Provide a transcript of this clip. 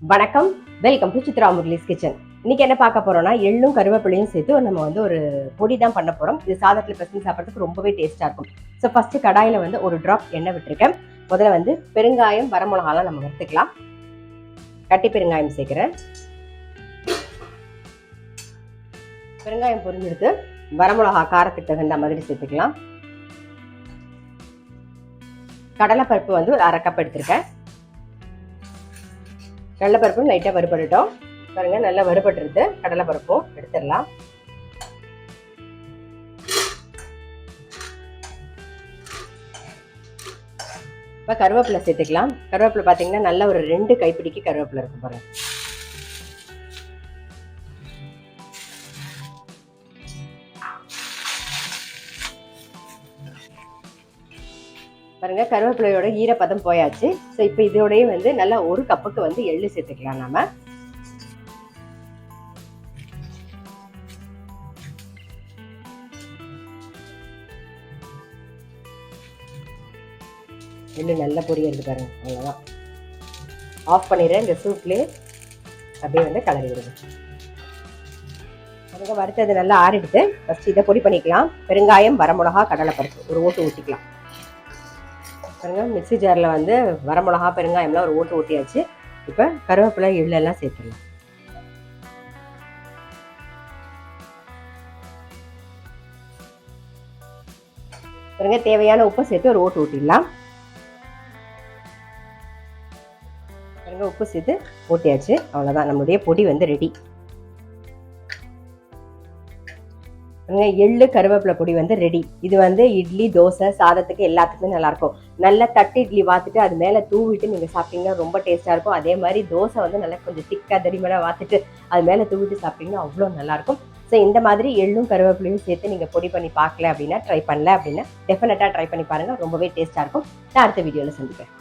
வணக்கம், welcome to Chitra Murali's kitchen. இன்னைக்கு என்ன பார்க்க போறோம்னா, எள்ளும் கருவேப்பிலையும் சேர்த்து நம்ம ஒரு பொடி தான் பண்ண போறோம். இது சாதத்தில் பிரச்சனை சாப்பிட்றதுக்கு ரொம்பவே டேஸ்டா இருக்கும். ஸோ ஃபர்ஸ்ட் கடாயில ஒரு டிராப் எண்ணெய் விட்டுருக்கேன். முதல்ல பெருங்காயம், வரமிளகாலாம் நம்ம வறுத்துக்கலாம். கட்டி பெருங்காயம் சேர்க்கிறேன். பெருங்காயம் பொரிஞ்செடுத்து வரமிளகா காரத்துக்கு தகுந்த மாதிரி சேர்த்துக்கலாம். கடலைப்பருப்பு ஒரு அரை கப் எடுத்திருக்கேன். கடலைப்பருப்பு லைட்டாக வறுபட்டுட்டோம் பாருங்க, நல்லா வறுபட்டுருது. கடலைப்பருப்பும் எடுத்துடலாம். இப்போ கருவேப்பிலை சேர்த்துக்கலாம். கருவேப்பிலை பார்த்தீங்கன்னா நல்ல ஒரு 2 கைப்பிடிக்கு கருவேப்பிலை இருக்கும் பாருங்க. பாருங்க, கருவேப்பிலையோட ஈரப்பதம் போயாச்சு. ஸோ இப்போ இதோடய நல்லா 1 கப்புக்கு எள்ளு சேர்த்துக்கலாம். நாம எள்ளு நல்லா பொரியிறது பாருங்க. அவ்வளோதான், ஆஃப் பண்ணிடுறேன். இந்த சூட்லேயே அப்படியே கலரி விடுங்க. அதுங்க வறுத்தது நல்லா ஆறிடுது. ஃபஸ்ட்டு இதை பொடி பண்ணிக்கலாம். பெருங்காயம், வரமிளகா, கடலைப்பருப்பு ஒரு ஓட்டு ஊற்றிக்கலாம். பாருங்க, மிக்சி ஜாரில் வரமிளகா, பெருங்காயம்லாம் ஒரு ஓட்டு ஊட்டியாச்சு. இப்போ கருவேப்பிலை, எள்ளெல்லாம் சேர்த்துடலாம். பாருங்க, தேவையான உப்பை சேர்த்து ஒரு ஓட்டு ஊட்டிடலாம். பாருங்க, உப்பு சேர்த்து ஊட்டியாச்சு. அவ்வளோதான், நம்மளுடைய பொடி ரெடி. எள்ளு கருவேப்பிலை பொடி ரெடி. இது இட்லி, தோசை, சாதத்துக்கு எல்லாத்துக்குமே நல்லாயிருக்கும். நல்லா தட்டு இட்லி வாத்துட்டு அது மேலே தூவிட்டு நீங்கள் சாப்பிட்டீங்கன்னா ரொம்ப டேஸ்ட்டாக இருக்கும். அதே மாதிரி தோசை நல்லா கொஞ்சம் திக்காக தடிமனாக வாத்துட்டு அது மேலே தூவிட்டு சாப்பிட்டீங்கன்னா அவ்வளோ நல்லாயிருக்கும். ஸோ இந்த மாதிரி எள்ளும் கருவேப்பிலையும் சேர்த்து நீங்கள் பொடி பண்ணி பார்க்கல அப்படின்னா, ட்ரை பண்ணல அப்படின்னா டெஃபினட்டாக ட்ரை பண்ணி பாருங்கள். ரொம்பவே டேஸ்ட்டாக இருக்கும். நான் அடுத்த வீடியோவில் சந்திப்பேன்.